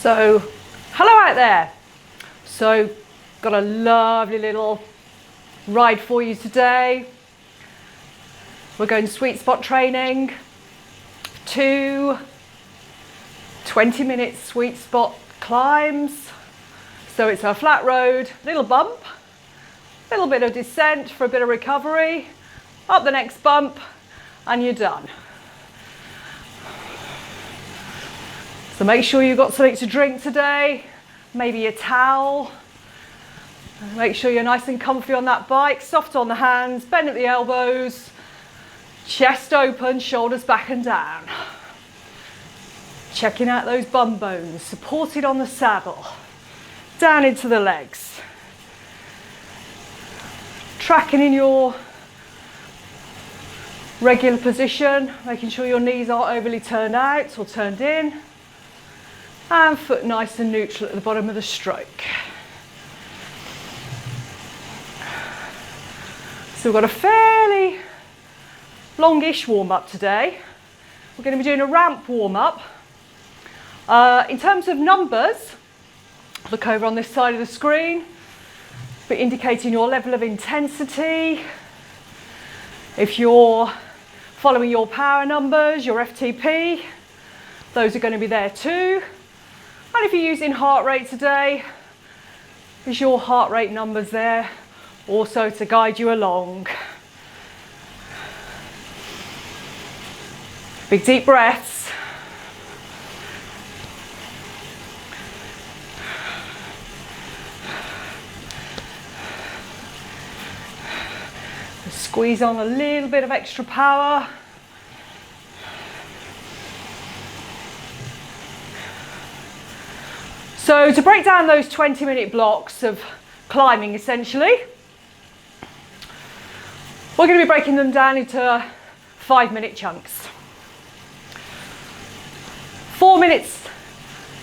So, hello out there. So, got a lovely little ride for you today. We're going sweet spot training, 2 20-minute sweet spot climbs. So it's a flat road, little bump, little bit of descent for a bit of recovery, up the next bump, and you're done. So make sure you've got something to drink today, maybe a towel. Make sure you're nice and comfy on that bike, soft on the hands, bend at the elbows, chest open, shoulders back and down. Checking out those bum bones, supported on the saddle, down into the legs. Tracking in your regular position, making sure your knees aren't overly turned out or turned in. And foot nice and neutral at the bottom of the stroke. So we've got a fairly longish warm-up today. We're going to be doing a ramp warm-up. In terms of numbers, look over on this side of the screen, but indicating your level of intensity. If you're following your power numbers, your FTP, those are going to be there too. And if you're using heart rate today, there's your heart rate numbers there, also to guide you along. Big deep breaths. Squeeze on a little bit of extra power. So to break down those 20-minute blocks of climbing essentially, we're going to be breaking them down into 5-minute chunks. 4 minutes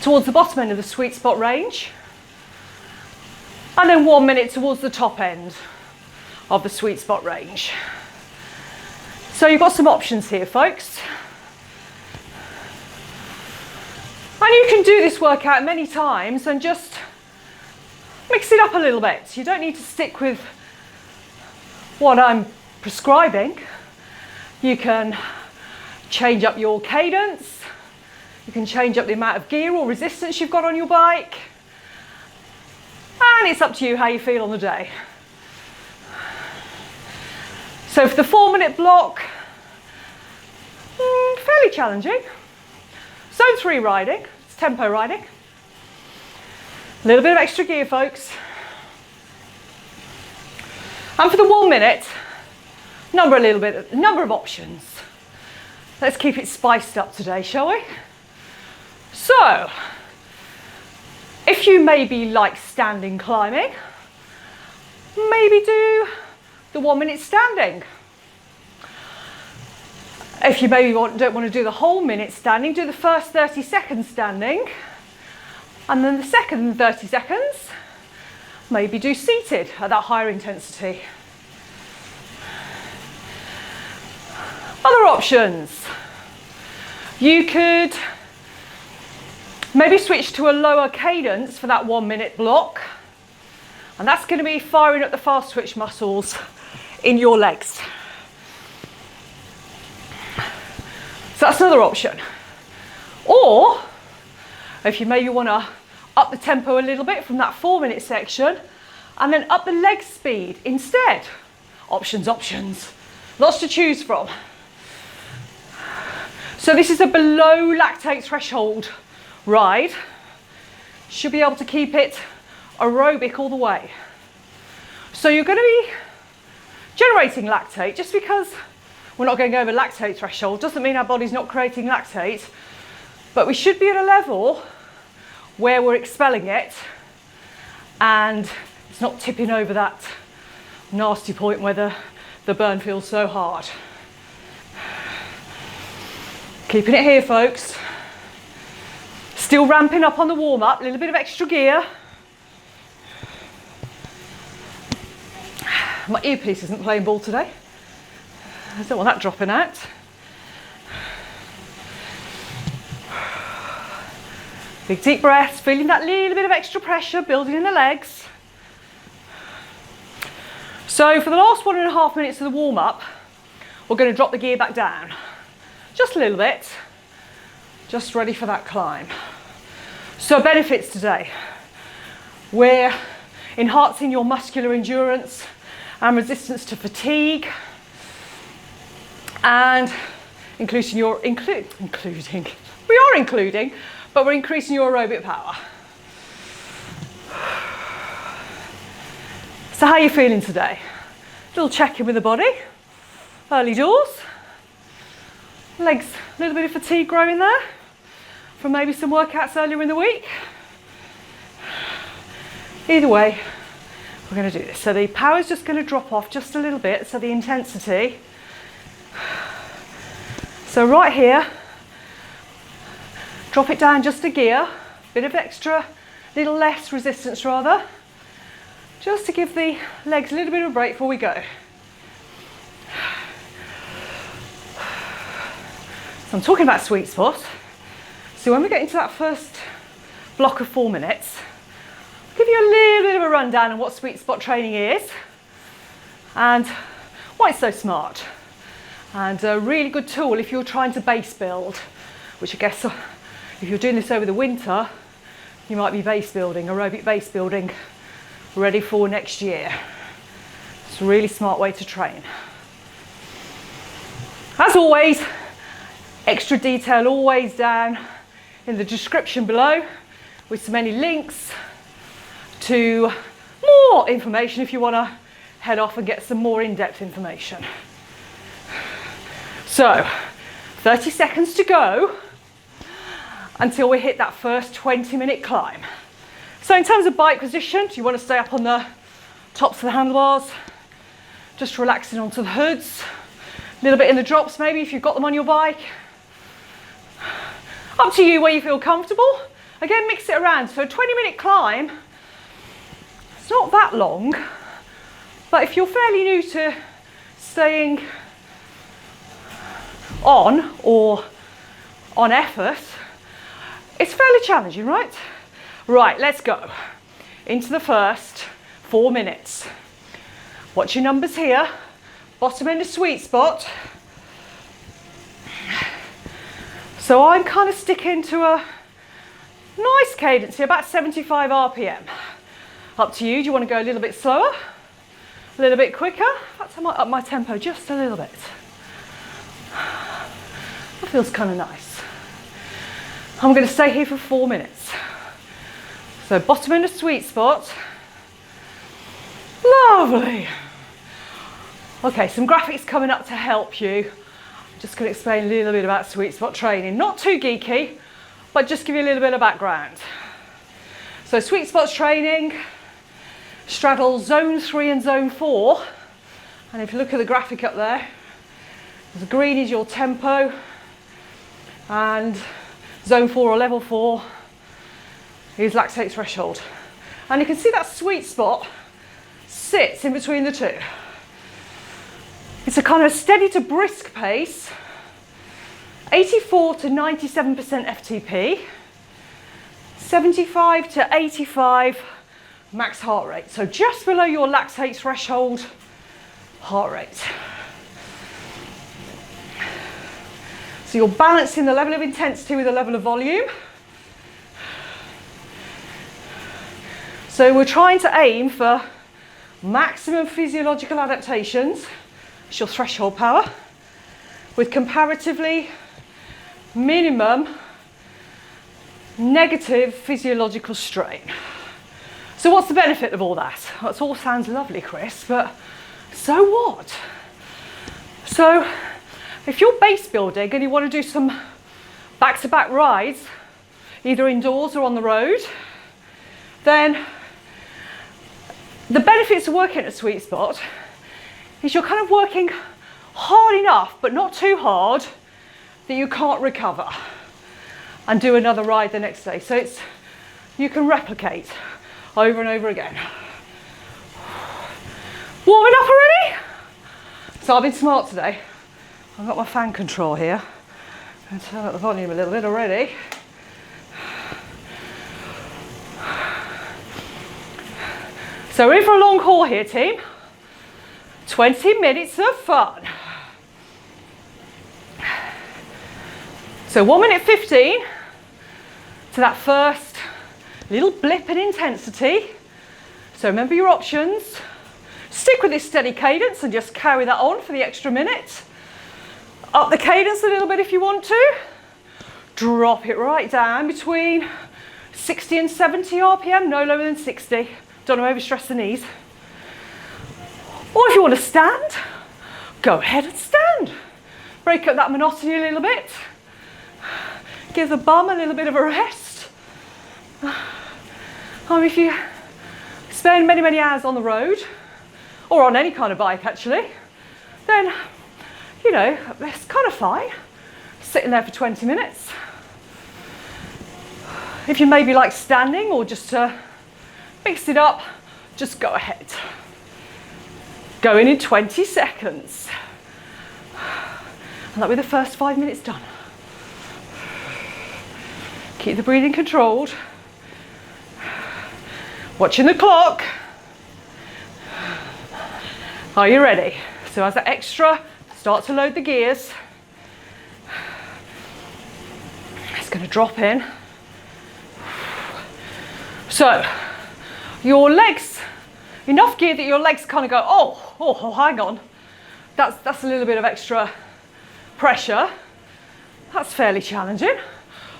towards the bottom end of the sweet spot range, and then 1 minute towards the top end of the sweet spot range. So you've got some options here, folks. And you can do this workout many times and just mix it up a little bit. You don't need to stick with what I'm prescribing. You can change up your cadence. You can change up the amount of gear or resistance you've got on your bike. And it's up to you how you feel on the day. So for the 4-minute block, fairly challenging. Zone 3 riding, it's tempo riding. A little bit of extra gear, folks. And for the 1 minute, number of options. Let's keep it spiced up today, shall we? So, if you maybe like standing climbing, maybe do the 1 minute standing. If you maybe don't want to do the whole minute standing, do the first 30 seconds standing, and then the second 30 seconds, maybe do seated at that higher intensity. Other options. You could maybe switch to a lower cadence for that 1 minute block, and that's going to be firing up the fast twitch muscles in your legs. So that's another option. Or if you maybe want to up the tempo a little bit from that 4-minute section and then up the leg speed instead. Options, options. Lots to choose from. So this is a below lactate threshold ride. Should be able to keep it aerobic all the way. So you're going to be generating lactate. Just because we're not going over lactate threshold doesn't mean our body's not creating lactate, but we should be at a level where we're expelling it and it's not tipping over that nasty point where the burn feels so hard. Keeping it here, folks. Still ramping up on the warm-up, a little bit of extra gear. My earpiece isn't playing ball today. I don't want that dropping out. Big deep breaths, feeling that little bit of extra pressure building in the legs. So for the last 1.5 minutes of the warm-up, we're going to drop the gear back down. Just a little bit. Just ready for that climb. So benefits today. We're enhancing your muscular endurance and resistance to fatigue, and including, but we're increasing your aerobic power. So how are you feeling today? Little check-in with the body. Early doors. Legs, a little bit of fatigue growing there from maybe some workouts earlier in the week. Either way, we're going to do this. So the power is just going to drop off just a little bit, so the intensity. So right here, drop it down just a gear, bit of extra, little less resistance rather, just to give the legs a little bit of a break before we go. So I'm talking about sweet spot. So when we get into that first block of 4 minutes, I'll give you a little bit of a rundown on what sweet spot training is and why it's so smart. And a really good tool if you're trying to base build, which I guess if you're doing this over the winter, you might be base building, aerobic base building, ready for next year. It's a really smart way to train. As always, extra detail always down in the description below with so many links to more information if you want to head off and get some more in-depth information. So, 30 seconds to go until we hit that first 20-minute climb. So in terms of bike position, do you want to stay up on the tops of the handlebars, just relaxing onto the hoods, a little bit in the drops maybe if you've got them on your bike. Up to you where you feel comfortable. Again, mix it around. So a 20-minute climb, it's not that long, but if you're fairly new to staying on or on effort, it's fairly challenging, right? Right, let's go into the first 4 minutes. Watch your numbers here. Bottom end of sweet spot. So I'm kind of sticking to a nice cadence here, about 75 RPM. Up to you. Do you want to go a little bit slower? A little bit quicker? Perhaps I might up my tempo just a little bit. That feels kind of nice. I'm going to stay here for 4 minutes. So bottom end of sweet spot. Lovely. Okay, some graphics coming up to help you. I'm just going to explain a little bit about sweet spot training. Not too geeky, but just give you a little bit of background. So sweet spots training straddles zone 3 and zone 4. And if you look at the graphic up there, the green is your tempo, and zone 4 or level 4 is lactate threshold. And you can see that sweet spot sits in between the two. It's a kind of steady to brisk pace, 84 to 97% FTP, 75 to 85 max heart rate. So just below your lactate threshold heart rate. So you're balancing the level of intensity with the level of volume. So we're trying to aim for maximum physiological adaptations, it's your threshold power, with comparatively minimum negative physiological strain. So what's the benefit of all that? Well, it all sounds lovely, Chris, but so what? So if you're base building and you want to do some back-to-back rides, either indoors or on the road, then the benefits of working at a sweet spot is you're kind of working hard enough, but not too hard, that you can't recover and do another ride the next day. So you can replicate over and over again. Warming up already? So I've been smart today. I've got my fan control here. I'm going to turn up the volume a little bit already. So we're in for a long haul here, team. 20 minutes of fun. So 1 minute 15 to that first little blip in intensity. So remember your options. Stick with this steady cadence and just carry that on for the extra minute. Up the cadence a little bit if you want to. Drop it right down between 60 and 70 RPM, no lower than 60. Don't want to overstress the knees. Or if you want to stand, go ahead and stand. Break up that monotony a little bit. Give the bum a little bit of a rest. If you spend many, many hours on the road, or on any kind of bike actually, then, you know, it's kind of fine. Sitting there for 20 minutes. If you maybe like standing or just to mix it up, just go ahead. Go in 20 seconds. And that'll be the first 5 minutes done. Keep the breathing controlled. Watching the clock. Are you ready? So as that extra, start to load the gears. It's going to drop in. So your legs, enough gear that your legs kind of go, oh, hang on. That's a little bit of extra pressure. That's fairly challenging.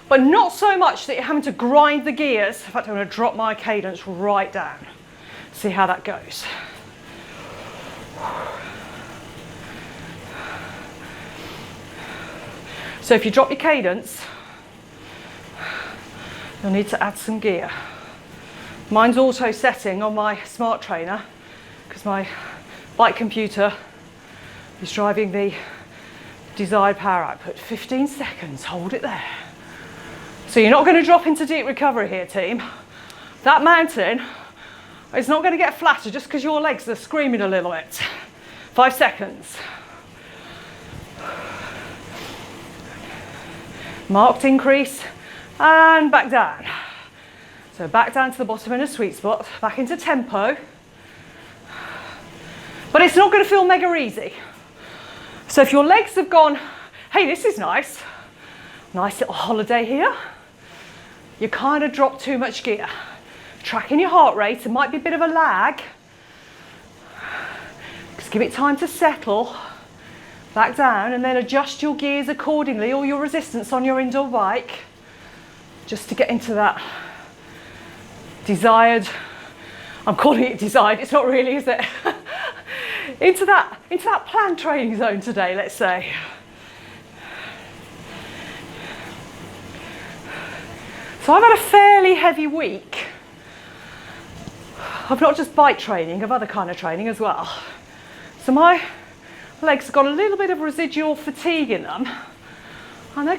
But not so much that you're having to grind the gears. In fact, I'm going to drop my cadence right down. See how that goes. So if you drop your cadence, you'll need to add some gear. Mine's auto setting on my smart trainer because my bike computer is driving the desired power output. 15 seconds, hold it there. So you're not going to drop into deep recovery here, team. That mountain is not going to get flatter just because your legs are screaming a little bit. 5 seconds. Marked increase and back down. So back down to the bottom in a sweet spot, back into tempo. But it's not going to feel mega easy. So if your legs have gone, hey, this is nice. Nice little holiday here. You kind of drop too much gear. Tracking your heart rate, it might be a bit of a lag. Just give it time to settle. Back down and then adjust your gears accordingly or your resistance on your indoor bike just to get into that desired, I'm calling it desired, it's not really, is it? into that planned training zone today, let's say. So I've had a fairly heavy week of not just bike training, of other kind of training as well. So my legs have got a little bit of residual fatigue in them and they're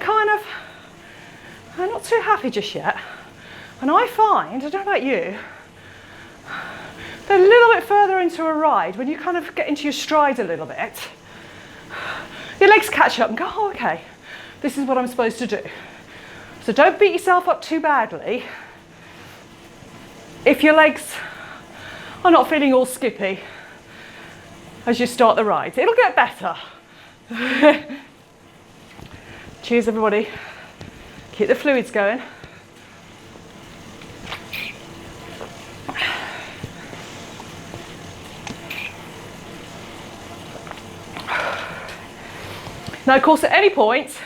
not too happy just yet. And I find, I don't know about you, they're a little bit further into a ride when you kind of get into your stride a little bit. Your legs catch up and go, oh, okay, this is what I'm supposed to do. So don't beat yourself up too badly if your legs are not feeling all skippy as you start the ride. It'll get better. Cheers, everybody. Keep the fluids going. Now, of course, at any point,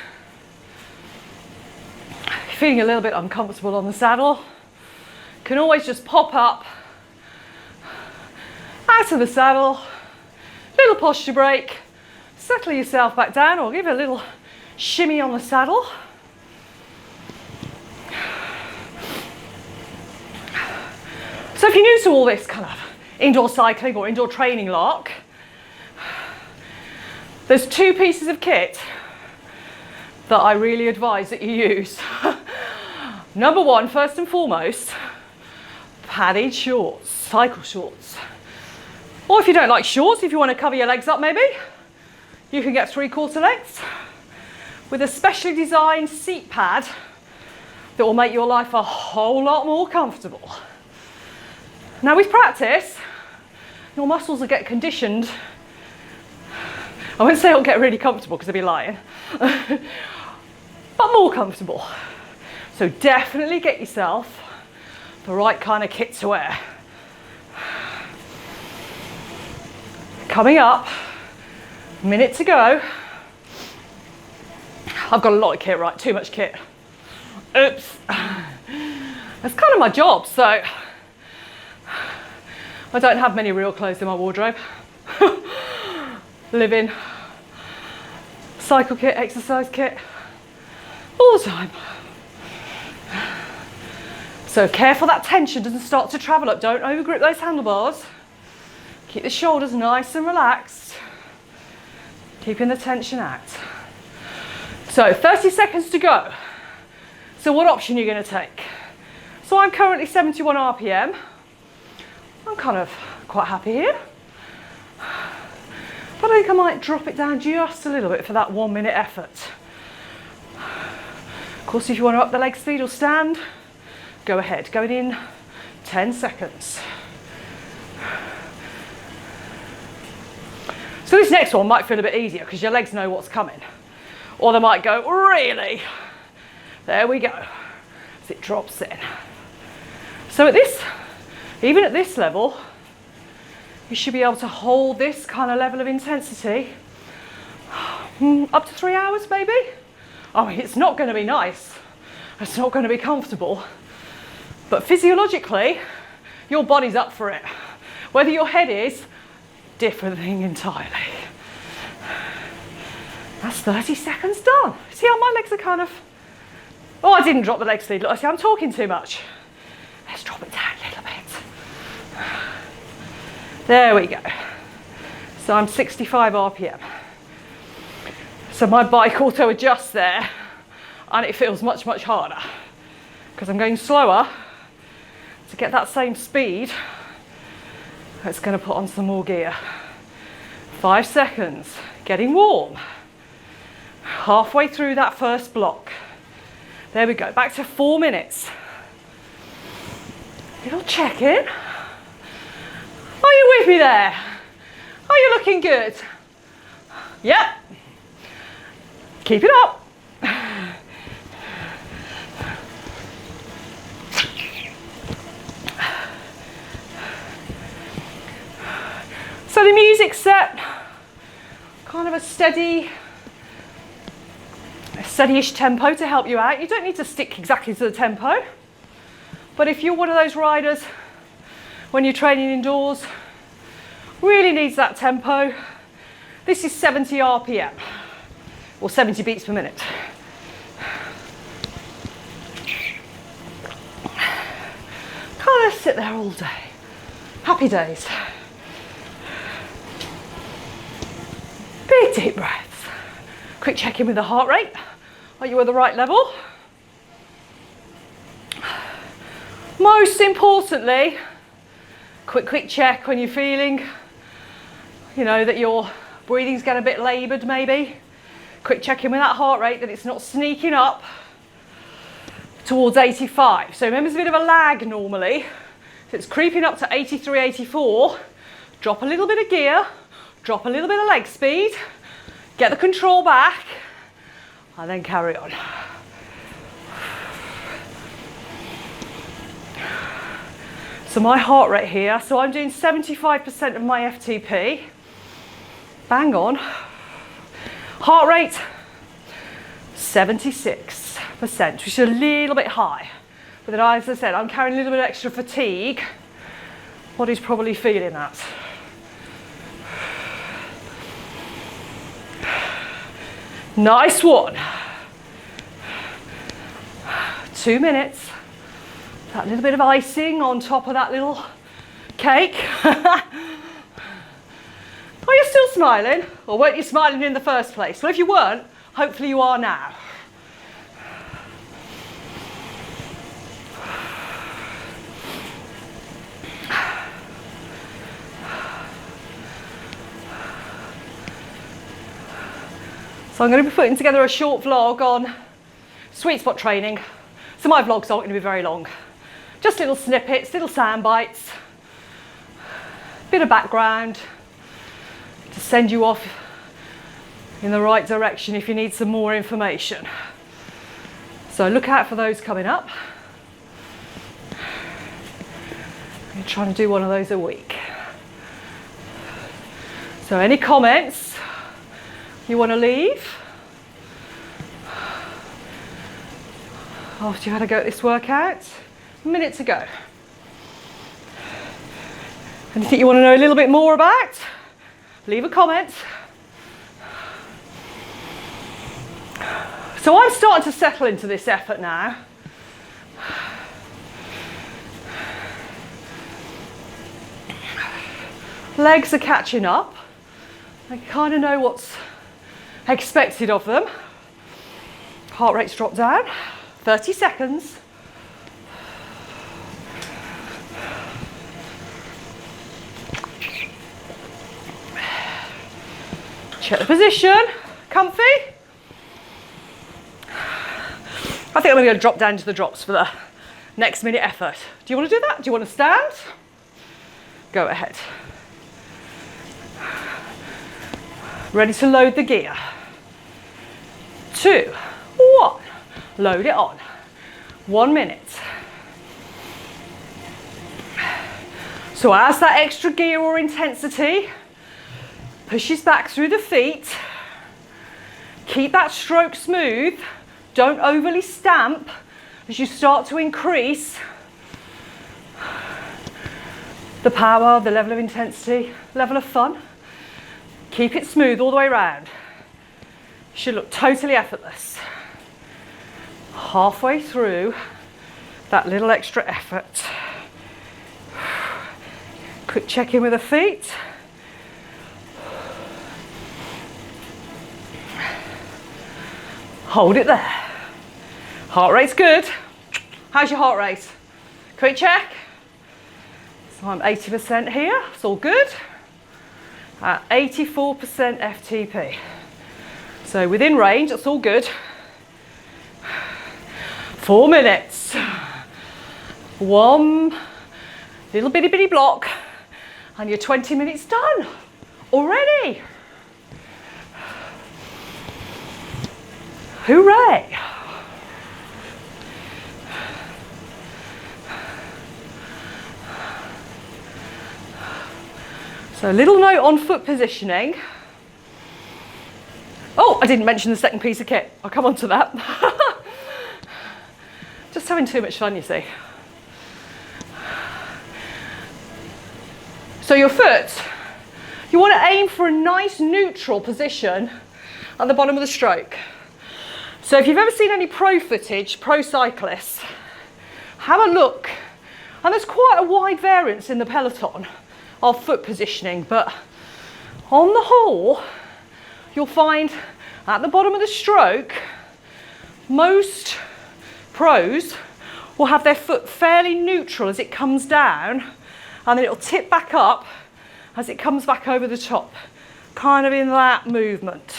you're feeling a little bit uncomfortable on the saddle, you can always just pop up out of the saddle, little posture break, settle yourself back down or give it a little shimmy on the saddle. So if you're new to all this kind of indoor cycling or indoor training lark, there's 2 pieces of kit that I really advise that you use. Number 1, first and foremost, padded shorts, cycle shorts. Or if you don't like shorts, if you want to cover your legs up maybe, you can get 3/4 lengths with a specially designed seat pad that will make your life a whole lot more comfortable. Now with practice, your muscles will get conditioned. I won't say it'll get really comfortable because I'd be lying, but more comfortable. So definitely get yourself the right kind of kit to wear. Coming up, minute to go. I've got a lot of kit, right? Too much kit. Oops. That's kind of my job, so I don't have many real clothes in my wardrobe. Living, cycle kit, exercise kit, all the time. So careful that tension doesn't start to travel up. Don't overgrip those handlebars. Keep the shoulders nice and relaxed. Keeping the tension out. So 30 seconds to go. So what option are you going to take? So I'm currently 71 RPM. I'm kind of quite happy here. But I think I might drop it down just a little bit for that 1 minute effort. Of course, if you want to up the leg speed or stand, go ahead. Going in 10 seconds. So this next one might feel a bit easier because your legs know what's coming. Or they might go, really? There we go. As it drops in. So even at this level, you should be able to hold this kind of level of intensity up to 3 hours maybe. I mean, it's not going to be nice. It's not going to be comfortable. But physiologically, your body's up for it. Whether your head is, different thing entirely. That's 30 seconds done. See how my legs are kind of... Oh, I didn't drop the leg speed. Look, see, I'm talking too much. Let's drop it down a little bit. There we go. So I'm 65 RPM. So my bike auto adjusts there and it feels much, much harder because I'm going slower to get that same speed. It's going to put on some more gear. 5 seconds, getting warm. Halfway through that first block. There we go, back to 4 minutes. Little check-in. Are you with me there? Are you looking good? Yep. Keep it up. So the music's set, kind of a steady-ish tempo to help you out. You don't need to stick exactly to the tempo, but if you're one of those riders when you're training indoors, really needs that tempo. This is 70 RPM, or 70 beats per minute. Kind of sit there all day. Happy days. Big deep breaths. Quick check in with the heart rate. Are you at the right level? Most importantly, quick check when you're feeling, you know, that your breathing's getting a bit laboured maybe. Quick check in with that heart rate, that it's not sneaking up towards 85. So remember, there's a bit of a lag normally. So it's creeping up to 83, 84. Drop a little bit of gear. Drop a little bit of leg speed, get the control back, and then carry on. So my heart rate here, so I'm doing 75% of my FTP. Bang on. Heart rate, 76%, which is a little bit high. But then, as I said, I'm carrying a little bit of extra fatigue. Body's probably feeling that. Nice one. 2 minutes. That little bit of icing on top of that little cake. Are you still smiling? Or weren't you smiling in the first place? Well, if you weren't, hopefully you are now. So I'm going to be putting together a short vlog on sweet spot training. So my vlogs aren't going to be very long. Just little snippets, little sound bites. bit of background to send you off in the right direction if you need some more information. So look out for those coming up. I'm trying to do one of those a week. So any comments you want to leave after you had a go at this workout? A minute to go. Anything you want to know a little bit more about? Leave a comment. So I'm starting to settle into this effort now. Legs are catching up. I kind of know what's expected of them. Heart rate's dropped down. 30 seconds. Check the position. Comfy? I think I'm going to drop down to the drops for the next minute effort. Do you want to do that? Do you want to stand? Go ahead. Ready to load the gear. 2, 1. Load it on. 1 minute. So as that extra gear or intensity pushes back through the feet, keep that stroke smooth. Don't overly stamp as you start to increase the power, the level of intensity, level of fun. Keep it smooth all the way around. It should look totally effortless. Halfway through that little extra effort. Quick check in with the feet. Hold it there. Heart rate's good. How's your heart rate? Quick check. So I'm 80% here, it's all good. At 84% FTP. So within range, it's all good. 4 minutes. One little bitty block, and you're 20 minutes done already. Hooray! So a little note on foot positioning. Oh, I didn't mention the second piece of kit. I'll come on to that. Just having too much fun, you see. So your foot, you want to aim for a nice neutral position at the bottom of the stroke. So if you've ever seen any pro footage, pro cyclists, have a look. And there's quite a wide variance in the peloton of foot positioning, but on the whole, you'll find at the bottom of the stroke, most pros will have their foot fairly neutral as it comes down, and then it'll tip back up as it comes back over the top, kind of in that movement.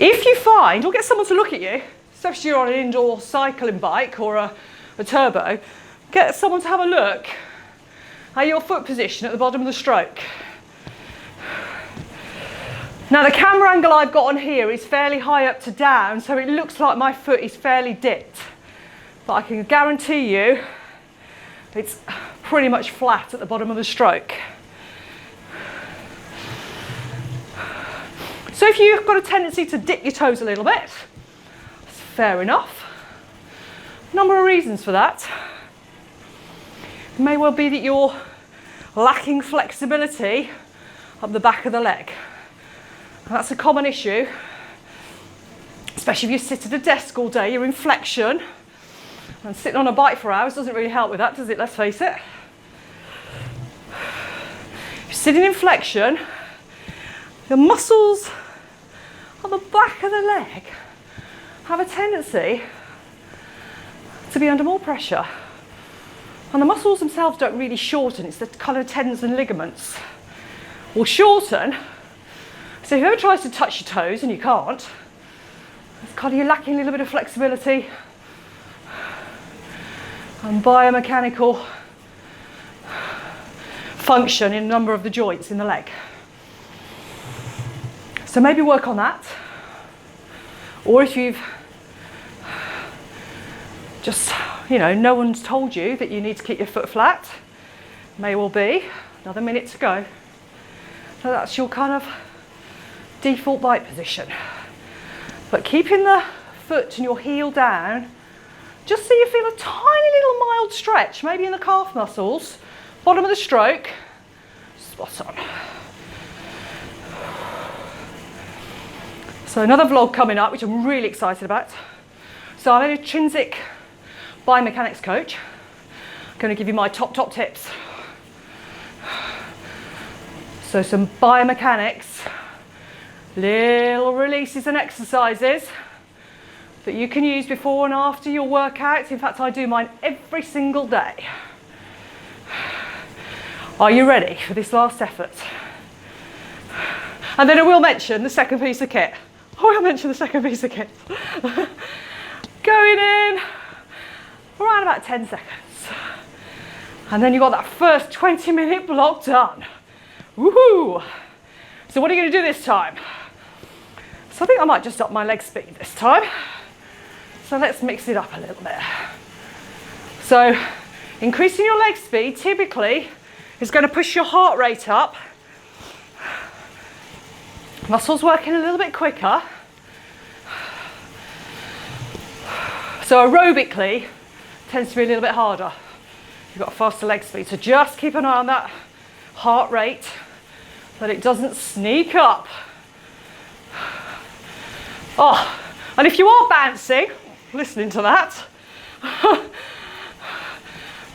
If you find, or get someone to look at you, especially if you're on an indoor cycling bike or a turbo, get someone to have a look at your foot position at the bottom of the stroke. Now the camera angle I've got on here is fairly high up to down, so it looks like my foot is fairly dipped. But I can guarantee you it's pretty much flat at the bottom of the stroke. So if you've got a tendency to dip your toes a little bit, that's fair enough. Number of reasons for that. It may well be that you're lacking flexibility up the back of the leg. And that's a common issue, especially if you sit at a desk all day, you're in flexion, and sitting on a bike for hours doesn't really help with that, does it? Let's face it. If you're sitting in flexion, the muscles on the back of the leg have a tendency to be under more pressure. And the muscles themselves don't really shorten, it's the kind of tendons and ligaments will shorten. So if whoever tries to touch your toes and you can't, it's kind of you're lacking a little bit of flexibility and biomechanical function in a number of the joints in the leg. So maybe work on that. Or if you've just, no one's told you that you need to keep your foot flat, may well be another minute to go. So that's your kind of default bike position. But keeping the foot and your heel down, just so you feel a tiny little mild stretch, maybe in the calf muscles, bottom of the stroke, spot on. So another vlog coming up, which I'm really excited about. So I'm an intrinsic biomechanics coach. I'm going to give you my top tips. So some biomechanics, little releases and exercises that you can use before and after your workouts. In fact, I do mine every single day. Are you ready for this last effort? And then I will mention the second piece of kit. Going in around about 10 seconds. And then you've got that first 20-minute block done. Woohoo! So what are you going to do this time? So I think I might just up my leg speed this time. So let's mix it up a little bit. So increasing your leg speed typically is going to push your heart rate up. Muscles working a little bit quicker. So aerobically, tends to be a little bit harder. You've got a faster leg speed. So just keep an eye on that heart rate, that it doesn't sneak up. Oh, and if you are bouncing, listening to that,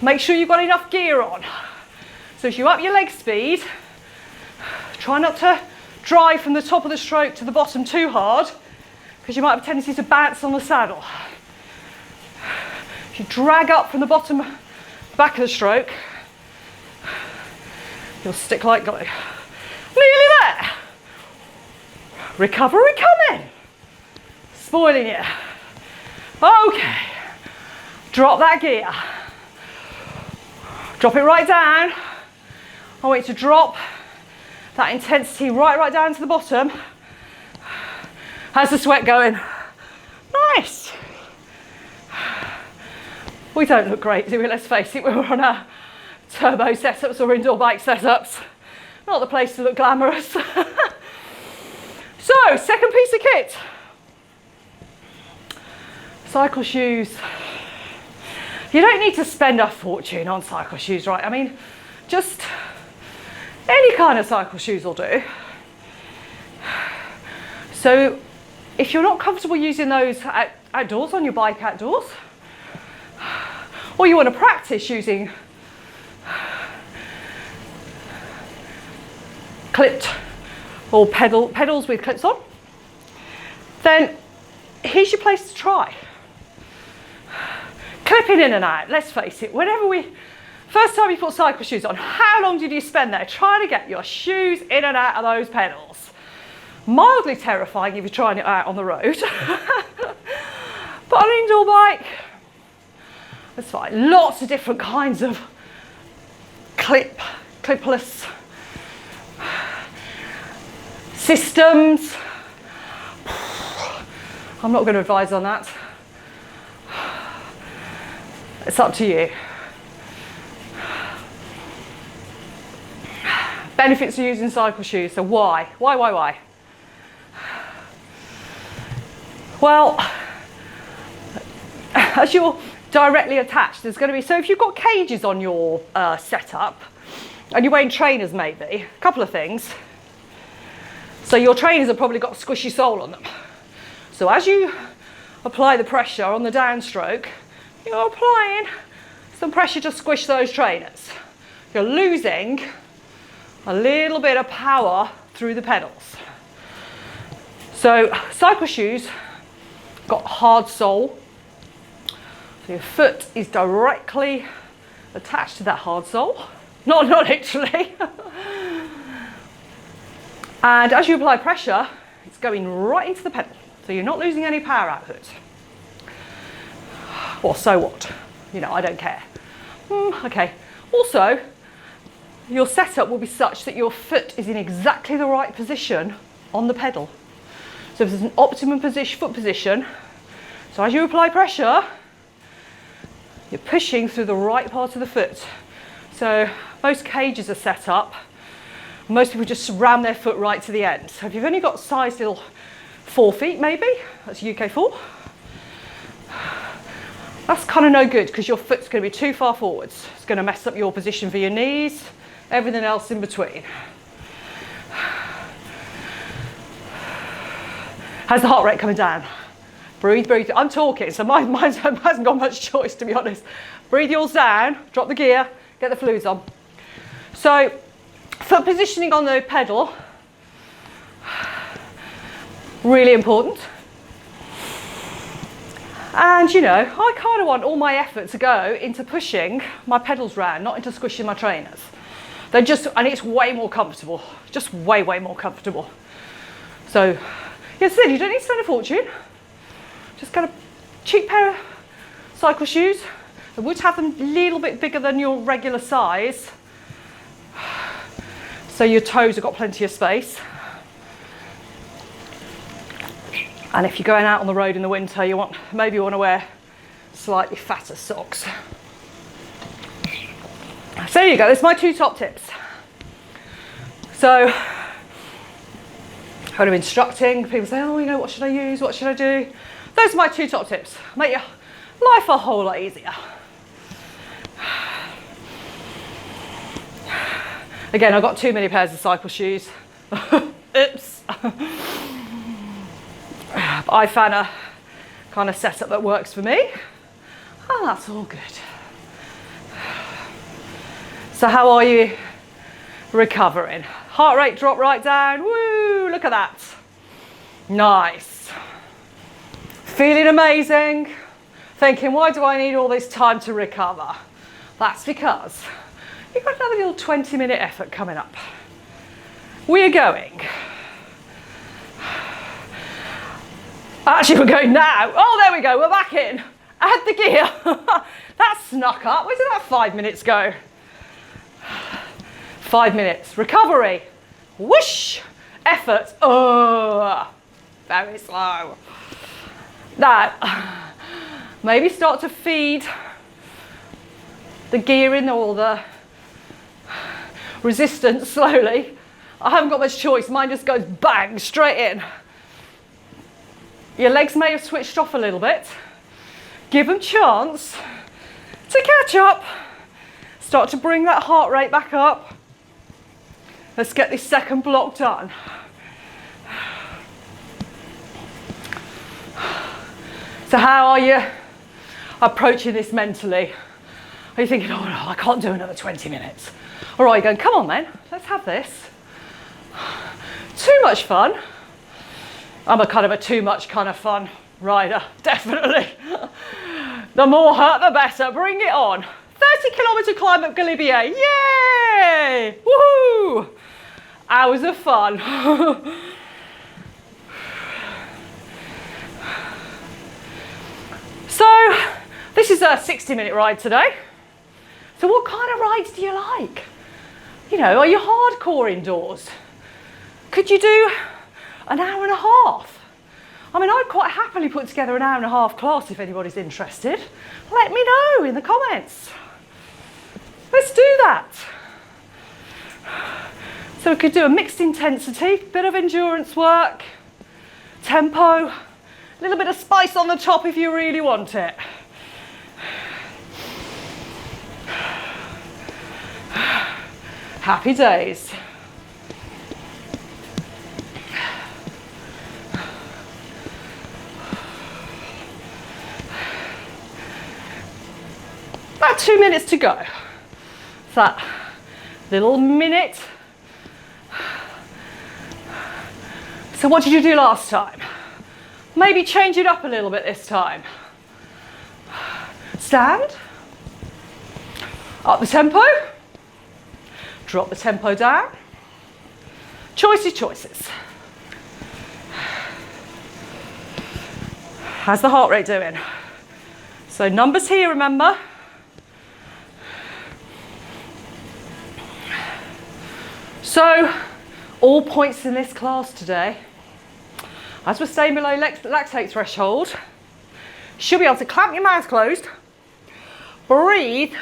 make sure you've got enough gear on. So as you up your leg speed, try not to drive from the top of the stroke to the bottom too hard, because you might have a tendency to bounce on the saddle. If you drag up from the bottom back of the stroke, you'll stick like glue. Nearly there. Recovery coming. Spoiling you. Okay. Drop that gear. Drop it right down. I want you to drop that intensity right down to the bottom. How's the sweat going? Nice. We don't look great, do we? Let's face it, we're on our turbo setups or indoor bike setups. Not the place to look glamorous. So, second piece of kit. Cycle shoes. You don't need to spend a fortune on cycle shoes, right? I mean, just any kind of cycle shoes will do. So, if you're not comfortable using those outdoors, on your bike outdoors, or you want to practice using clipped or pedals with clips on, then here's your place to try. Clipping in and out, let's face it, first time you put cycle shoes on, how long did you spend there trying to get your shoes in and out of those pedals? Mildly terrifying if you're trying it out on the road. But on an indoor bike, that's fine. Lots of different kinds of clipless systems. I'm not going to advise on that. It's up to you. Benefits of using cycle shoes. So why? Why? Well, as you're directly attached, there's going to be, so if you've got cages on your setup and you're wearing trainers maybe, a couple of things. So your trainers have probably got a squishy sole on them. So as you apply the pressure on the downstroke, you're applying some pressure to squish those trainers. You're losing a little bit of power through the pedals. So cycle shoes got hard sole. So your foot is directly attached to that hard sole. Not literally. And as you apply pressure, it's going right into the pedal. So you're not losing any power output. Or so what? I don't care. Okay. Also, your setup will be such that your foot is in exactly the right position on the pedal. So if there's an optimum position, foot position, so as you apply pressure, you're pushing through the right part of the foot. So most cages are set up, most people just ram their foot right to the end. So if you've only got size little 4 feet maybe, that's UK 4, that's kind of no good because your foot's going to be too far forwards. It's going to mess up your position for your knees, everything else in between. How's the heart rate coming down? Breathe, breathe. I'm talking, so mine hasn't got much choice, to be honest. Breathe yours down, drop the gear, get the fluids on. So, foot positioning on the pedal, really important. And you know, I kind of want all my effort to go into pushing my pedals round, not into squishing my trainers. They're just, and it's way more comfortable, just way, way more comfortable. So, yes, you don't need to spend a fortune. Just get a cheap pair of cycle shoes. I would have them a little bit bigger than your regular size, so your toes have got plenty of space. And if you're going out on the road in the winter, maybe you want to wear slightly fatter socks. So there you go, there's my 2 top tips. So when I'm instructing, people say, oh, you know, what should I use? What should I do? Those are my 2 top tips. Make your life a whole lot easier. Again, I've got too many pairs of cycle shoes. Oops. I found a kind of setup that works for me. And that's all good. So how are you recovering? Heart rate dropped right down. Woo, look at that. Nice. Feeling amazing. Thinking, why do I need all this time to recover? That's because you've got another little 20-minute effort coming up. We're going. Actually, we're going now. Oh, there we go. We're back in. Add the gear. That snuck up. Where did that 5 minutes go? 5 minutes. Recovery. Whoosh. Effort. Oh, very slow. Now, maybe start to feed the gear in or the resistance slowly. I haven't got much choice. Mine just goes bang, straight in. Your legs may have switched off a little bit. Give them chance to catch up. Start to bring that heart rate back up. Let's get this second block done. So how are you approaching this mentally? Are you thinking, oh no, I can't do another 20 minutes? Or are you going, come on then, let's have this. Too much fun. I'm a kind of a too much kind of fun rider, definitely. The more hurt, the better. Bring it on. 30-kilometre climb up Galibier. Yay! Woohoo! Hours of fun. So, this is a 60-minute ride today. So what kind of rides do you like? You know, are you hardcore indoors? Could you do an hour and a half? I mean, I'd quite happily put together an hour and a half class if anybody's interested. Let me know in the comments. Let's do that. So we could do a mixed intensity, bit of endurance work, tempo, a little bit of spice on the top if you really want it. Happy days. About 2 minutes to go. So that little minute. So what did you do last time? Maybe change it up a little bit this time. Stand. Up the tempo. Drop the tempo down. Choices, choices. How's the heart rate doing? So numbers here, remember. So, all points in this class today, as we're staying below lactate threshold, you should be able to clamp your mouth closed, breathe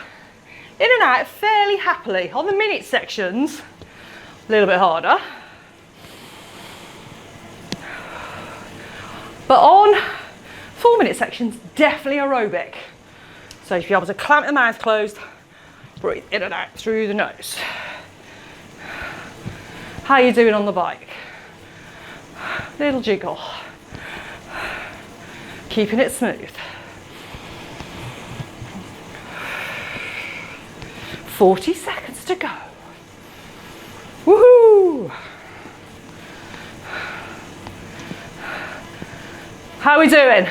in and out fairly happily. On the minute sections, a little bit harder. But on 4-minute sections, definitely aerobic. So you should be able to clamp the mouth closed, breathe in and out through the nose. How are you doing on the bike? Little jiggle. Keeping it smooth. 40 seconds to go. Woohoo! How are we doing?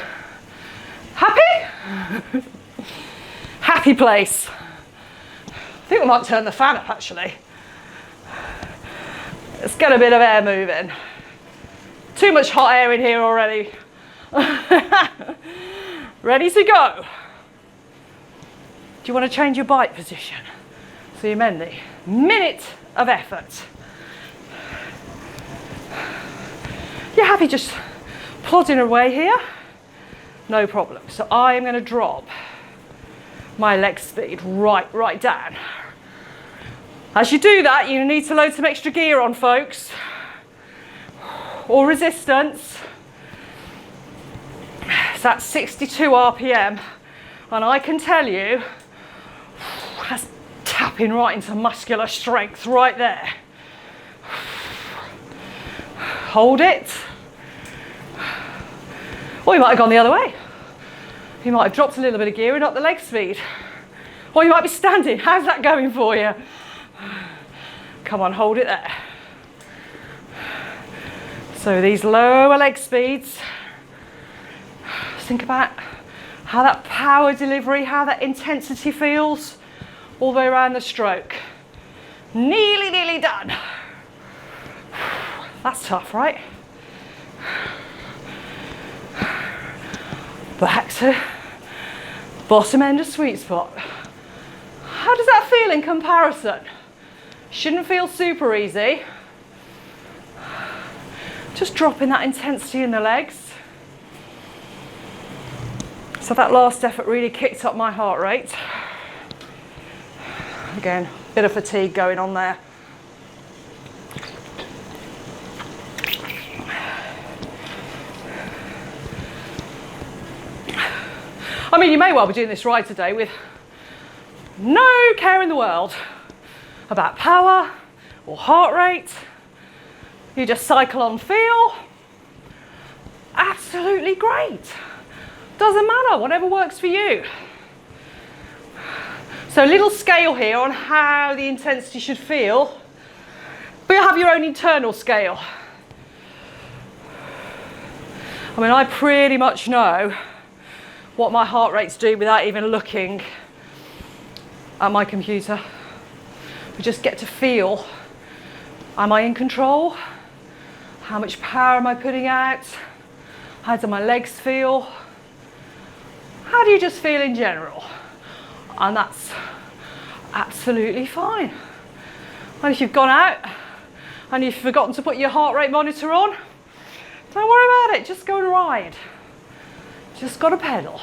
Happy? Happy place. I think we might turn the fan up actually. Let's get a bit of air moving. Too much hot air in here already. Ready to go. Do you want to change your bike position? So you're in the minute of effort. You're happy just plodding away here? No problem. So I am going to drop my leg speed right down. As you do that, you need to load some extra gear on, folks, or resistance. It's at 62 RPM, and I can tell you, that's tapping right into muscular strength right there. Hold it. Or you might have gone the other way. You might have dropped a little bit of gear and up the leg speed. Or you might be standing. How's that going for you? Come on, hold it there. So these lower leg speeds, think about how that power delivery, how that intensity feels all the way around the stroke. Nearly done. That's tough, right? Back to bottom end of sweet spot. How does that feel in comparison? Shouldn't feel super easy. Just dropping that intensity in the legs. So that last effort really kicked up my heart rate. Again, bit of fatigue going on there. I mean, you may well be doing this ride today with no care in the world about power or heart rate. You just cycle on feel. Absolutely great. Doesn't matter, whatever works for you. So a little scale here on how the intensity should feel. But you have your own internal scale. I mean, I pretty much know what my heart rates do without even looking at my computer. We just get to feel, am I in control? How much power am I putting out? How do my legs feel? How do you just feel in general? And that's absolutely fine. And if you've gone out and you've forgotten to put your heart rate monitor on, don't worry about it, just go and ride. Just got to pedal.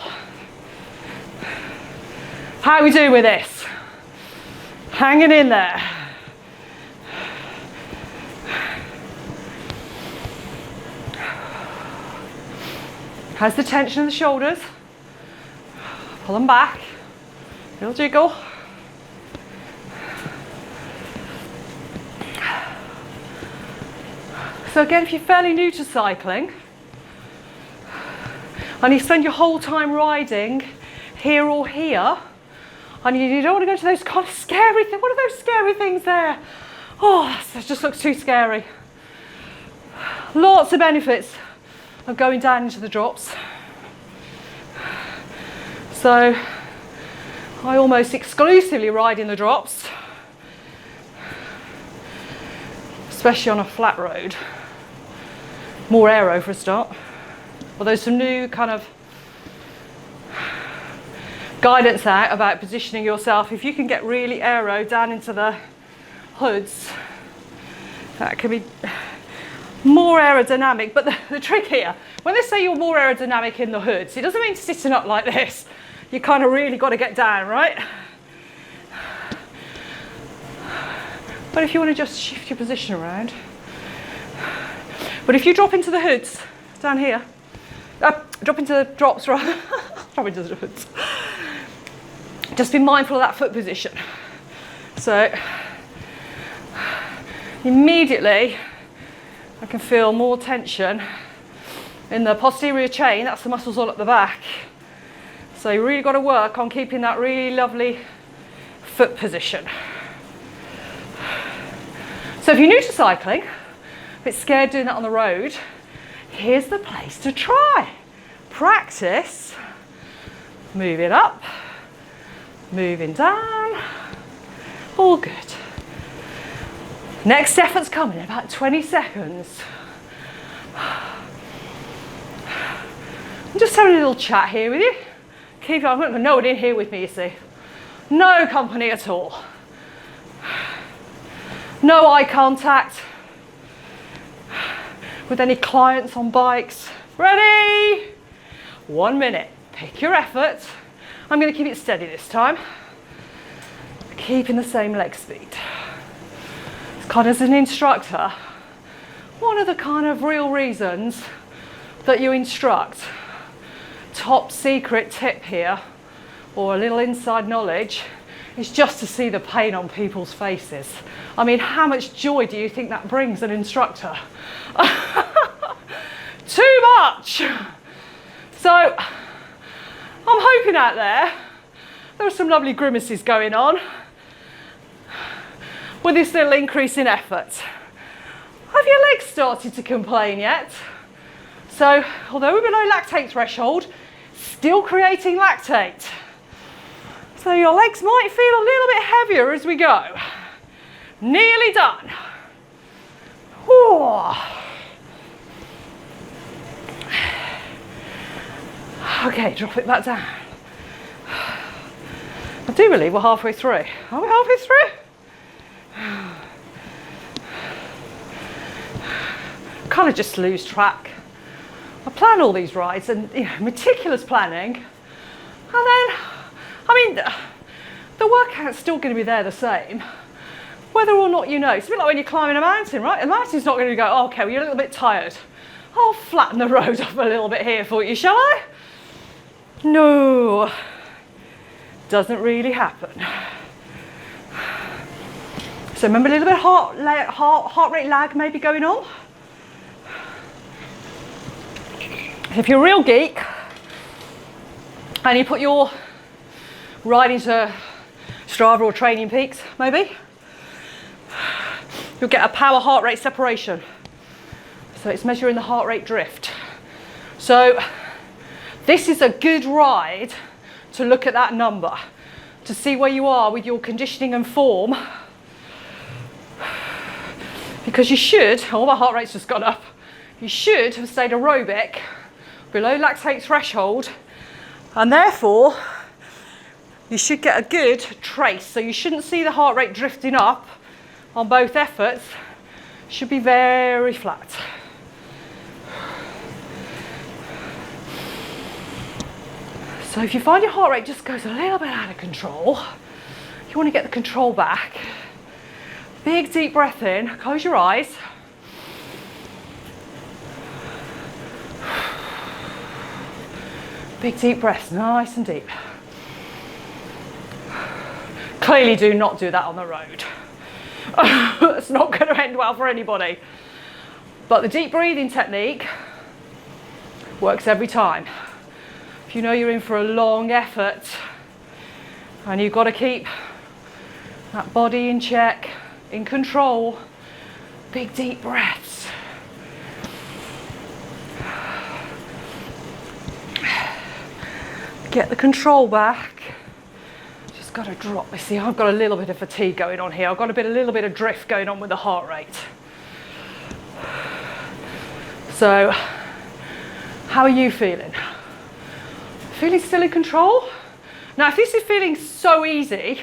How are we doing with this? Hanging in there. How's the tension in the shoulders? Pull them back. Little jiggle. So again, if you're fairly new to cycling, and you spend your whole time riding here or here, and you don't want to go to those kind of scary things. What are those scary things there? Oh, that just looks too scary. Lots of benefits of going down into the drops. So I almost exclusively ride in the drops, especially on a flat road. More aero for a start. Although some new kind of guidance out about positioning yourself. If you can get really aero down into the hoods, That can be more aerodynamic, but the trick here, when they say you're more aerodynamic in the hoods, it doesn't mean sitting up like this. You kind of really got to get down, right? But if you want to just shift your position around. But if you drop into the hoods, down here, drop into the drops rather, drop into the hoods. Just be mindful of that foot position. So, immediately, I can feel more tension in the posterior chain. That's the muscles all at the back. So you really got to work on keeping that really lovely foot position. So if you're new to cycling, a bit scared doing that on the road, here's the place to try. Practice moving up, moving down, all good. Next effort's coming in about 20 seconds. I'm just having a little chat here with you. Keep on, I've got no one in here with me, you see. No company at all. No eye contact with any clients on bikes. Ready? 1 minute. Pick your effort. I'm going to keep it steady this time. Keeping the same leg speed. Kind of as an instructor, one of the kind of real reasons that you instruct, top secret tip here, or a little inside knowledge, is just to see the pain on people's faces. I mean, how much joy do you think that brings an instructor? Too much! So, I'm hoping out there are some lovely grimaces going on with this little increase in effort. Have your legs started to complain yet? So, although we're below lactate threshold, still creating lactate. So your legs might feel a little bit heavier as we go. Nearly done. Whew. Okay, drop it back down. I do believe we're halfway through. Are we halfway through? Kind of just lose track. I plan all these rides and meticulous planning, and then, I mean, the workout's still going to be there the same, whether or not you know. It's a bit like when you're climbing a mountain, right? The mountain's not going to go, oh, okay, well, you're a little bit tired. I'll flatten the road up a little bit here for you, shall I? No, doesn't really happen. So remember a little bit of heart rate lag maybe going on. If you're a real geek and you put your ride into Strava or Training Peaks, maybe, you'll get a power heart rate separation. So it's measuring the heart rate drift. So this is a good ride to look at that number, to see where you are with your conditioning and form. Because you should, oh, my heart rate's just gone up, you should have stayed aerobic below lactate threshold, and therefore you should get a good trace. So you shouldn't see the heart rate drifting up on both efforts. It should be very flat. So if you find your heart rate just goes a little bit out of control, you want to get the control back. Big deep breath in, close your eyes. Big deep breaths, nice and deep. Clearly do not do that on the road. It's not going to end well for anybody. But the deep breathing technique works every time. If you know you're in for a long effort and you've got to keep that body in check, in control, big deep breaths. Get the control back. Just got to drop. You see, I've got a little bit of fatigue going on here. I've got a little bit of drift going on with the heart rate. So, how are you feeling? Feeling still in control? Now, if this is feeling so easy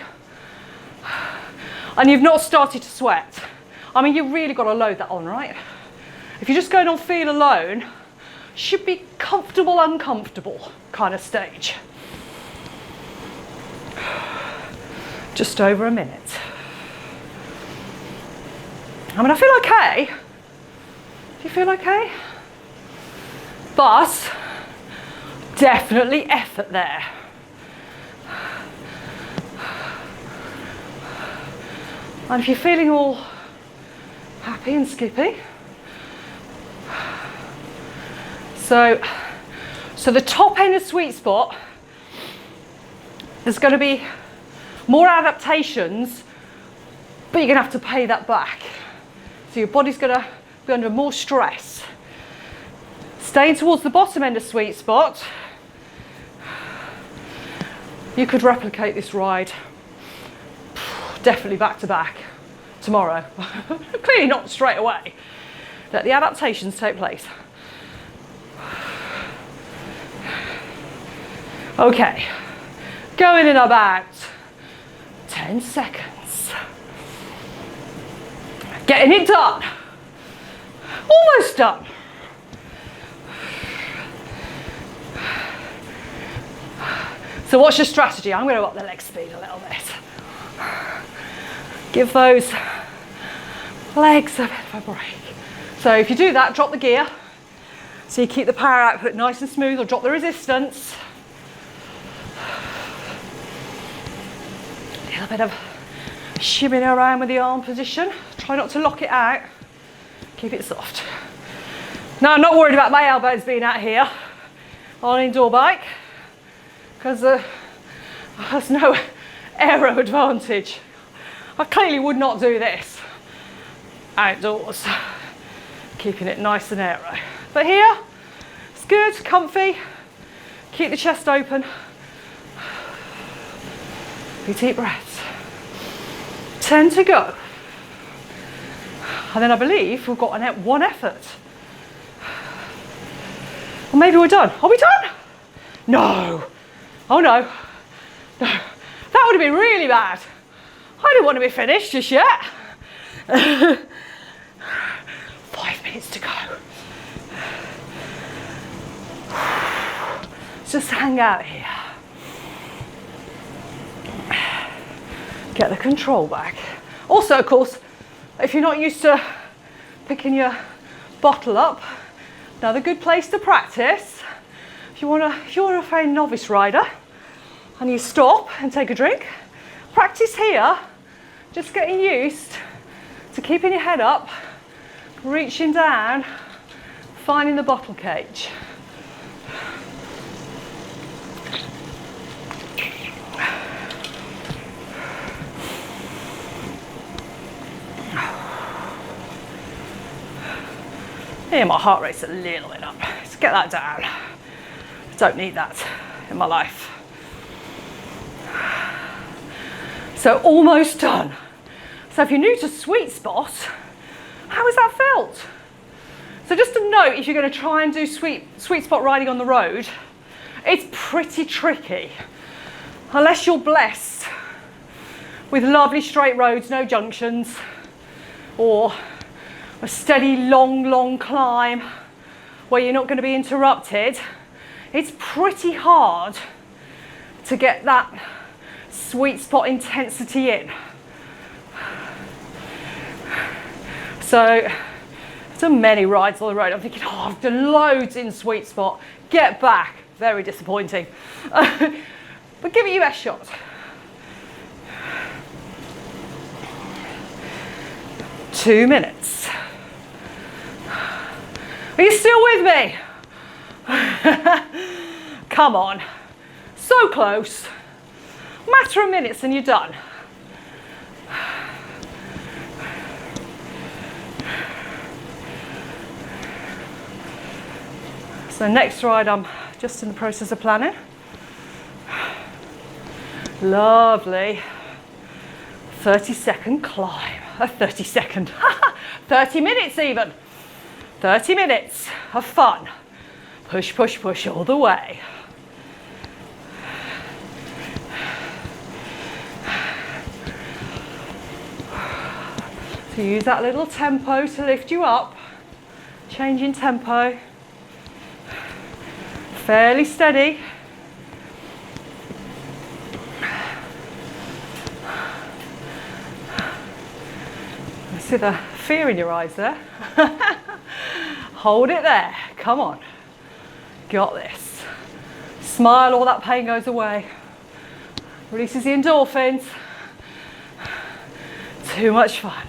and you've not started to sweat, I mean, you've really got to load that on, right? If you're just going on feel alone, should be comfortable, uncomfortable kind of stage. Just over a minute. I mean, I feel okay. Do you feel okay? But definitely effort there. And if you're feeling all happy and skippy, so the top end of sweet spot, there's going to be more adaptations, but you're going to have to pay that back. So your body's going to be under more stress. Staying towards the bottom end of sweet spot, you could replicate this ride definitely back to back tomorrow. Clearly not straight away. Let the adaptations take place. Okay, going in about 10 seconds. Getting it done. Almost done. So what's your strategy? I'm going to up the leg speed a little bit. Give those legs a bit of a break. So if you do that, drop the gear. So you keep the power output nice and smooth, or drop the resistance. A little bit of shimming around with the arm position. Try not to lock it out. Keep it soft. Now I'm not worried about my elbows being out here on an indoor bike, because there's no aero advantage. I clearly would not do this outdoors, keeping it nice and aero. But here, it's good, comfy, keep the chest open. Big deep breaths. 10 to go. And then I believe we've got one effort. Or maybe we're done. Are we done? No. Oh no. No. That would have been really bad. I didn't want to be finished just yet. 5 minutes to go. Let's just hang out here. Get the control back. Also, of course, if you're not used to picking your bottle up, another good place to practice. If you're a very novice rider and you stop and take a drink, practice here. Just getting used to keeping your head up, reaching down, finding the bottle cage. Yeah, my heart rate's a little bit up. Let's get that down. I don't need that in my life. So almost done. So if you're new to sweet spot, how has that felt? So just a note, if you're going to try and do sweet spot riding on the road, it's pretty tricky. Unless you're blessed with lovely straight roads, no junctions, or a steady long climb where you're not going to be interrupted, it's pretty hard to get that sweet spot intensity in. So I've done many rides on the road. I'm thinking, oh, I've done loads in sweet spot. Get back. Very disappointing. But give it your best shot. Two minutes. Are you still with me? Come on. So close. Matter of minutes and you're done. So next ride I'm just in the process of planning. Lovely 30-second climb. 30 minutes even. 30 minutes of fun. Push, push, push all the way. So use that little tempo to lift you up. Changing tempo. Fairly steady. I see the fear in your eyes there. Hold it there. Come on. Got this. Smile, all that pain goes away. Releases the endorphins. Too much fun.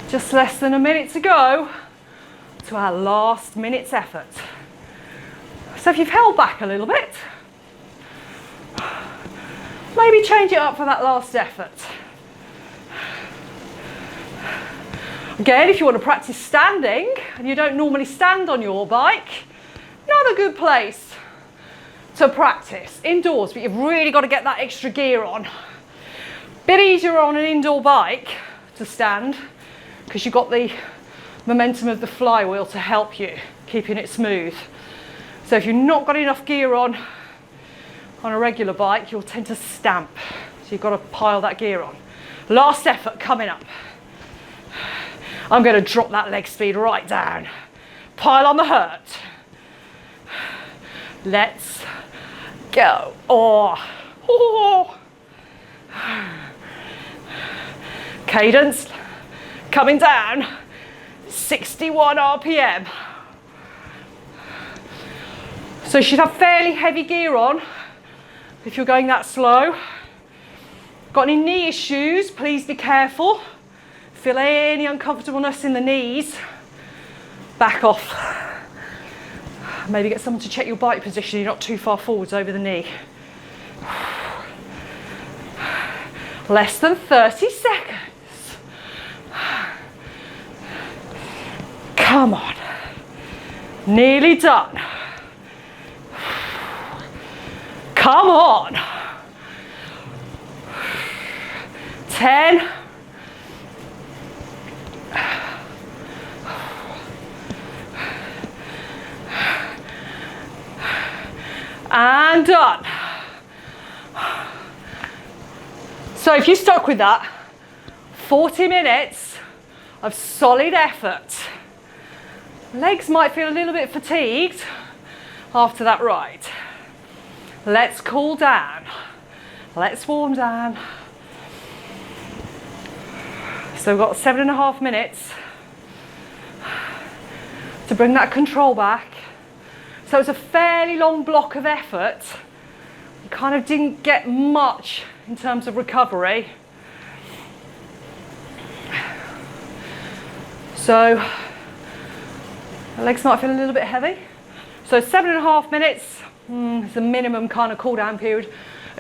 Just less than a minute to go to our last minute's effort. So if you've held back a little bit, maybe change it up for that last effort. Again, if you want to practice standing and you don't normally stand on your bike, another good place to practice indoors, but you've really got to get that extra gear on. Bit easier on an indoor bike to stand because you've got the momentum of the flywheel to help you, keeping it smooth. So if you've not got enough gear on a regular bike, you'll tend to stamp. So you've got to pile that gear on. Last effort coming up. I'm going to drop that leg speed right down. Pile on the hurt. Let's go. Oh. Cadence coming down. 61 RPM. So you should have fairly heavy gear on if you're going that slow. Got any knee issues, please be careful. Feel any uncomfortableness in the knees, back off. Maybe get someone to check your bike position, you're not too far forwards over the knee. Less than 30 seconds. Come on. Nearly done. Come on. 10. And done. So if you stuck with that, 40 minutes of solid effort. Legs might feel a little bit fatigued after that ride. Let's cool down. Let's warm down. So we've got 7.5 minutes to bring that control back. So it's a fairly long block of effort. We kind of didn't get much in terms of recovery. So the legs might feel a little bit heavy. So 7.5 minutes is the minimum kind of cool down period.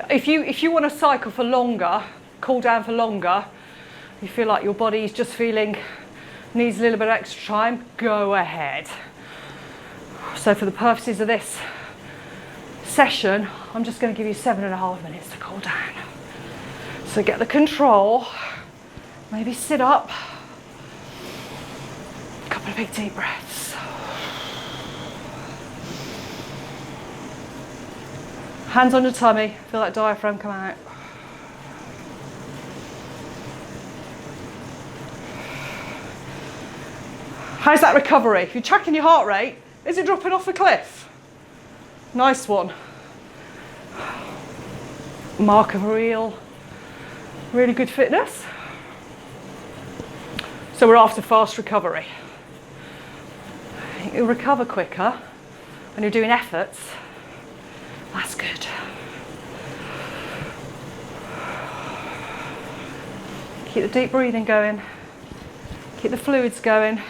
If you want to cycle for longer, cool down for longer, you feel like your body's just needs a little bit of extra time, go ahead. So for the purposes of this session, I'm just going to give you 7.5 minutes to cool down. So get the control, maybe sit up, a couple of big deep breaths. Hands on your tummy, feel that diaphragm come out. How's that recovery? If you're tracking your heart rate, is it dropping off a cliff? Nice one. Mark of really good fitness. So we're after fast recovery. You'll recover quicker when you're doing efforts. That's good. Keep the deep breathing going. Keep the fluids going.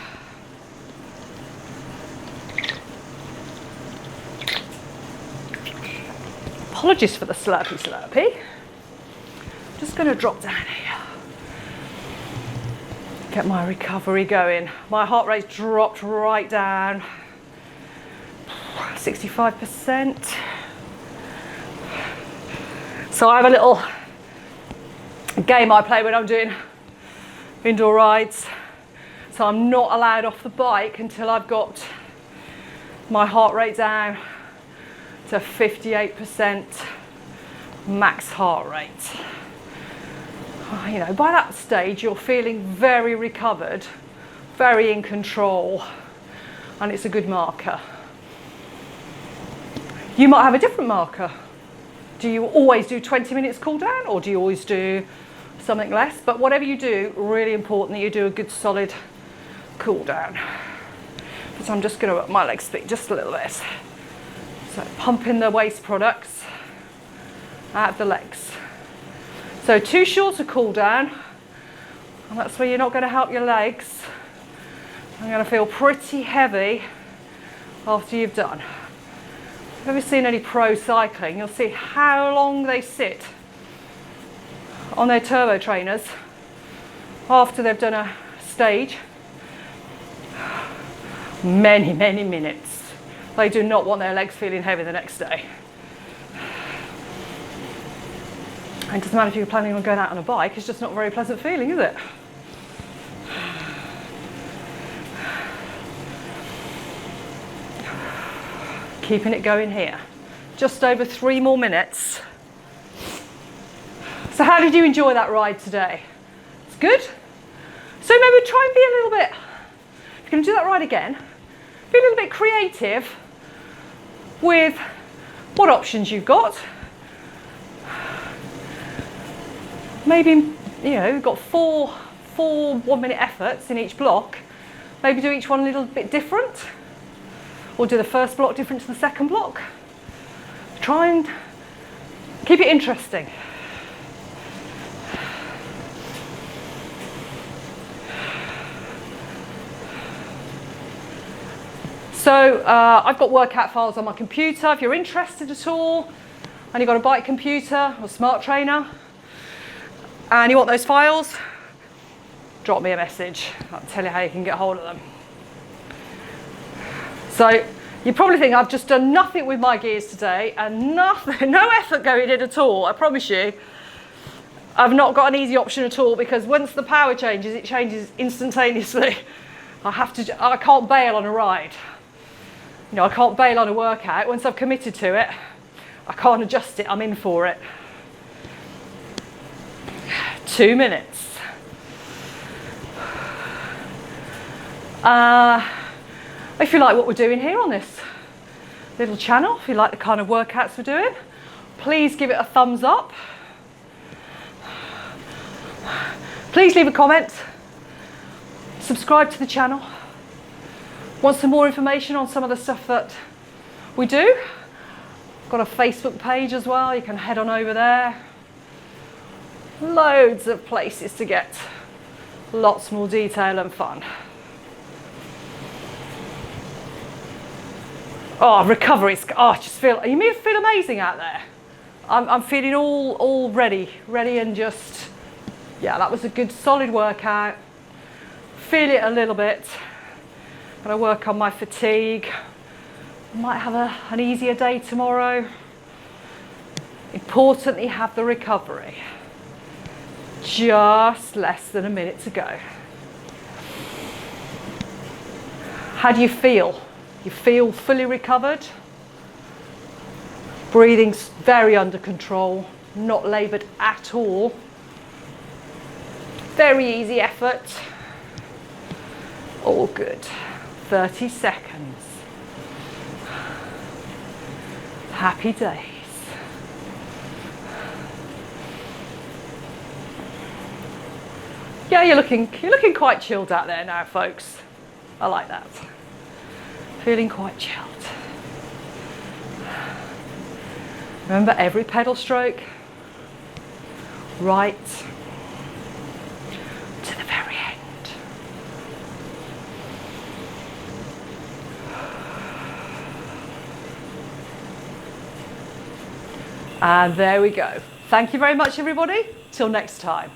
Apologies for the slurpy. Just going to drop down here. Get my recovery going. My heart rate's dropped right down. 65%. So I have a little game I play when I'm doing indoor rides. So I'm not allowed off the bike until I've got my heart rate down to 58% max heart rate. You know, by that stage you're feeling very recovered, very in control, and it's a good marker. You might have a different marker. Do you always do 20 minutes cool down, or do you always do something less? But whatever you do, really important that you do a good solid cool down. So I'm just going to up my leg speed just a little bit. So pumping the waste products out of the legs. So too short a cool down, and that's where you're not going to help your legs. I'm going to feel pretty heavy after you've done. If you've ever seen any pro cycling, you'll see how long they sit on their turbo trainers after they've done a stage. Many, many minutes. They do not want their legs feeling heavy the next day. And it doesn't matter if you're planning on going out on a bike, it's just not a very pleasant feeling, is it? Keeping it going here. Just over 3 more minutes. So how did you enjoy that ride today? It's good? So maybe try and be a little bit, if you're going to do that ride again, be a little bit creative with what options you've got. Maybe, you know, we've got four 1 minute efforts in each block. Maybe do each one a little bit different, or do the first block different to the second block. Try and keep it interesting. So I've got workout files on my computer. If you're interested at all, and you've got a bike computer or smart trainer, and you want those files, drop me a message. I'll tell you how you can get hold of them. So you probably think I've just done nothing with my gears today, and nothing, no effort going in at all. I promise you, I've not got an easy option at all, because once the power changes, it changes instantaneously. I can't bail on a ride. You know, I can't bail on a workout. Once I've committed to it, I can't adjust it. I'm in for it. 2 minutes. If you like what we're doing here on this little channel, if you like the kind of workouts we're doing, please give it a thumbs up. Please leave a comment. Subscribe to the channel. Want some more information on some of the stuff that we do? Got a Facebook page as well. You can head on over there. Loads of places to get lots more detail and fun. Oh, recovery. I just feel, you feel amazing out there. I'm feeling all ready and just, yeah, that was a good solid workout. Feel it a little bit. Gotta work on my fatigue. Might have an easier day tomorrow. Importantly, have the recovery. Just less than a minute to go. How do you feel? You feel fully recovered? Breathing's very under control, not laboured at all. Very easy effort. All good. 30 seconds. Happy days. Yeah, you're looking quite chilled out there now, folks. I like that. Feeling quite chilled. Remember, every pedal stroke, right to the very end. And there we go. Thank you very much, everybody. Till next time.